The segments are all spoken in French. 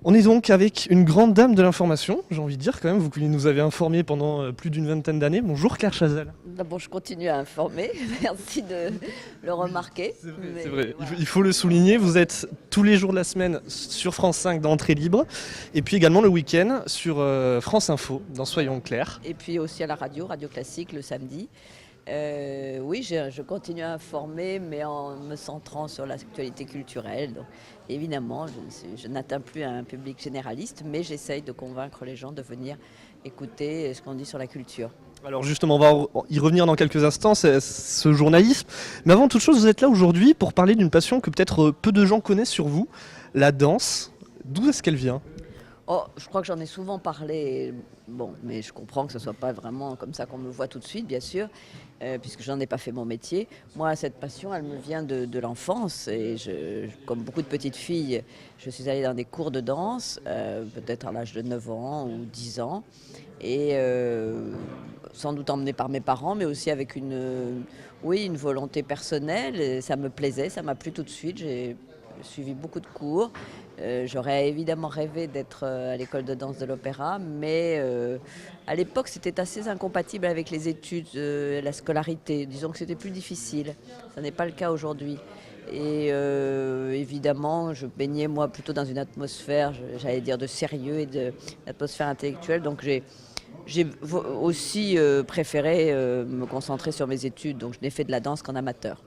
On est donc avec une grande dame de l'information, j'ai envie de dire quand même, vous qui nous avez informés pendant plus d'une vingtaine d'années. Bonjour Claire Chazal. D'abord, je continue à informer. Merci de le remarquer. C'est Mais vrai, voilà. il faut le souligner, vous êtes tous les jours de la semaine sur France 5 dans Entrée Libre, et puis également le week-end sur France Info dans Soyons Clairs. Et puis aussi à la radio, Radio Classique, le samedi. Oui, je continue à informer, mais en me centrant sur l'actualité culturelle. Donc, évidemment, je n'atteins plus un public généraliste, mais j'essaye de convaincre les gens de venir écouter ce qu'on dit sur la culture. Alors justement, on va y revenir dans quelques instants, c'est ce journalisme. Mais avant toute chose, vous êtes là aujourd'hui pour parler d'une passion que peut-être peu de gens connaissent sur vous, la danse. D'où est-ce qu'elle vient? Oh, je crois que j'en ai souvent parlé, bon, mais je comprends que ce ne soit pas vraiment comme ça qu'on me voit tout de suite, bien sûr, puisque je n'en ai pas fait mon métier. Moi, cette passion, elle me vient de l'enfance, et comme beaucoup de petites filles, je suis allée dans des cours de danse, peut-être à l'âge de 9 ans ou 10 ans, et sans doute emmenée par mes parents, mais aussi avec oui, une volonté personnelle. Et ça me plaisait, ça m'a plu tout de suite. J'ai suivi beaucoup de cours. J'aurais évidemment rêvé d'être à l'école de danse de l'opéra, mais à l'époque c'était assez incompatible avec les études, la scolarité. Disons que c'était plus difficile. Ça n'est pas le cas aujourd'hui. Et évidemment, je baignais moi plutôt dans une atmosphère, j'allais dire, de sérieux et d'atmosphère intellectuelle. Donc j'ai aussi préféré me concentrer sur mes études. Donc je n'ai fait de la danse qu'en amateur.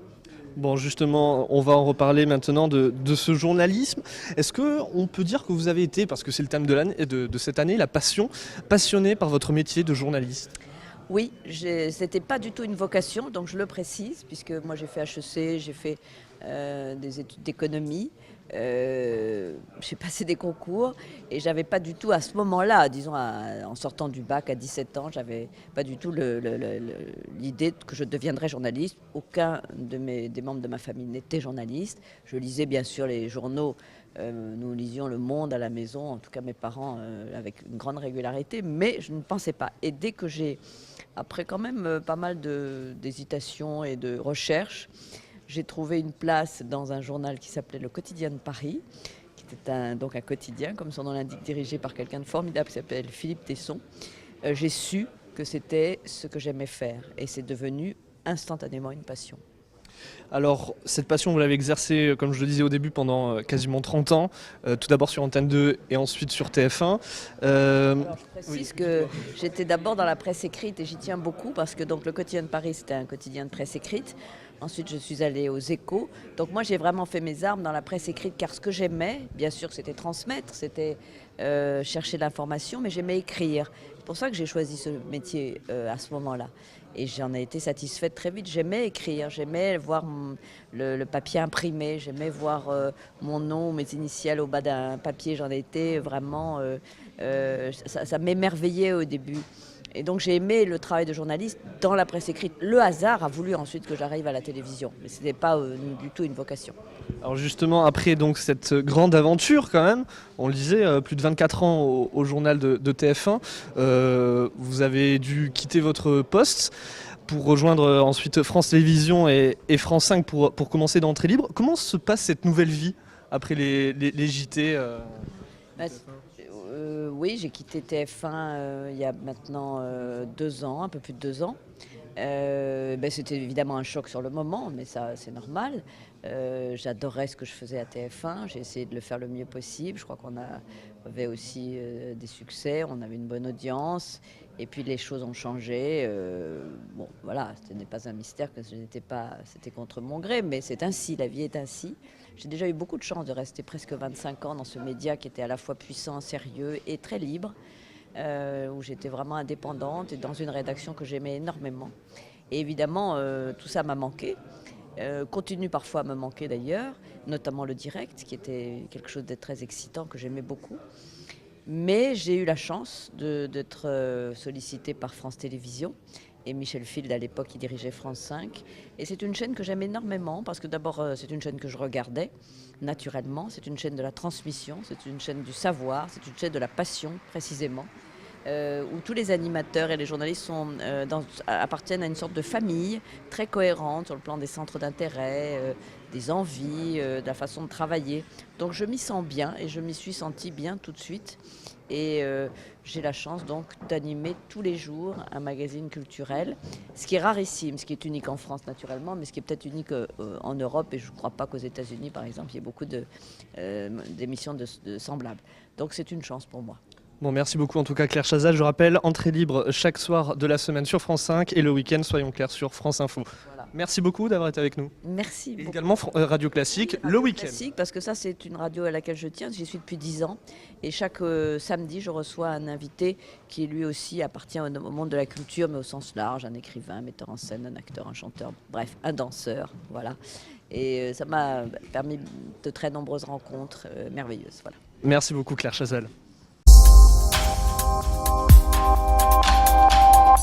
Bon, justement, on va en reparler maintenant de ce journalisme. Est-ce qu'on peut dire que vous avez été, parce que c'est le thème de, de cette année, la passion, passionné par votre métier de journaliste? Oui, c'était pas du tout une vocation, donc je le précise, puisque moi j'ai fait HEC, j'ai fait des études d'économie, j'ai passé des concours et j'avais pas du tout à ce moment-là, disons en sortant du bac à 17 ans, j'avais pas du tout l'idée que je deviendrais journaliste. Aucun des membres de ma famille n'était journaliste. Je lisais bien sûr les journaux. Nous lisions Le Monde à la maison, en tout cas mes parents, avec une grande régularité, mais je ne pensais pas. Et dès que après quand même pas mal d'hésitations et de recherches, j'ai trouvé une place dans un journal qui s'appelait Le Quotidien de Paris, qui était donc un quotidien, comme son nom l'indique, dirigé par quelqu'un de formidable qui s'appelle Philippe Tesson. J'ai su que c'était ce que j'aimais faire et c'est devenu instantanément une passion. Alors, cette passion, vous l'avez exercée, comme je le disais au début, pendant quasiment 30 ans, tout d'abord sur Antenne 2 et ensuite sur TF1. Alors, je précise Oui. que j'étais d'abord dans la presse écrite et j'y tiens beaucoup parce que donc, le quotidien de Paris, c'était un quotidien de presse écrite. Ensuite, je suis allée aux Échos. Donc moi, j'ai vraiment fait mes armes dans la presse écrite car ce que j'aimais, bien sûr, c'était transmettre, c'était chercher l'information, mais j'aimais écrire. C'est pour ça que j'ai choisi ce métier à ce moment-là. Et j'en ai été satisfaite très vite. J'aimais écrire, j'aimais voir le papier imprimé, j'aimais voir mon nom, mes initiales au bas d'un papier. J'en ai été vraiment... ça m'émerveillait au début. Et donc j'ai aimé le travail de journaliste dans la presse écrite. Le hasard a voulu ensuite que j'arrive à la télévision. Mais ce n'était pas du tout une vocation. Alors justement, après donc cette grande aventure quand même, on le disait, plus de 24 ans au journal de TF1, vous avez dû quitter votre poste pour rejoindre ensuite France Télévisions et France 5 pour commencer d'entrée libre. Comment se passe cette nouvelle vie après les JT Bah, oui, j'ai quitté TF1 il y a maintenant 2 ans, un peu plus de 2 ans. C'était évidemment un choc sur le moment, mais ça c'est normal. J'adorais ce que je faisais à TF1, j'ai essayé de le faire le mieux possible. Je crois avait aussi des succès, on avait une bonne audience, et puis les choses ont changé. Bon, voilà, ce n'est pas un mystère que c'était contre mon gré, mais c'est ainsi, la vie est ainsi. J'ai déjà eu beaucoup de chance de rester presque 25 ans dans ce média qui était à la fois puissant, sérieux et très libre, où j'étais vraiment indépendante et dans une rédaction que j'aimais énormément. Et évidemment, tout ça m'a manqué, continue parfois à me manquer d'ailleurs, notamment le direct, qui était quelque chose de très excitant, que j'aimais beaucoup. Mais j'ai eu la chance d'être sollicitée par France Télévisions et Michel Field à l'époque qui dirigeait France 5. Et c'est une chaîne que j'aime énormément parce que d'abord c'est une chaîne que je regardais naturellement, c'est une chaîne de la transmission, c'est une chaîne du savoir, c'est une chaîne de la passion précisément. où tous les animateurs et les journalistes appartiennent à une sorte de famille très cohérente sur le plan des centres d'intérêt, des envies, de la façon de travailler. Donc je m'y sens bien et je m'y suis sentie bien tout de suite. Et j'ai la chance donc d'animer tous les jours un magazine culturel, ce qui est rarissime, ce qui est unique en France naturellement, mais ce qui est peut-être unique en Europe, et je ne crois pas qu'aux États-Unis par exemple il y ait beaucoup d'émissions de semblables. Donc c'est une chance pour moi. Bon, merci beaucoup en tout cas Claire Chazal. Je rappelle, entrée libre chaque soir de la semaine sur France 5 et le week-end, soyons clairs, sur France Info. Voilà. Merci beaucoup d'avoir été avec nous. Merci Et beaucoup. également Radio Classique, le week-end. Classique, parce que ça c'est une radio à laquelle je tiens, j'y suis depuis 10 ans. Et chaque samedi, je reçois un invité qui lui aussi appartient au monde de la culture, mais au sens large, un écrivain, un metteur en scène, un acteur, un chanteur, bref, un danseur, voilà. Et ça m'a permis de très nombreuses rencontres merveilleuses, voilà. Merci beaucoup Claire Chazal.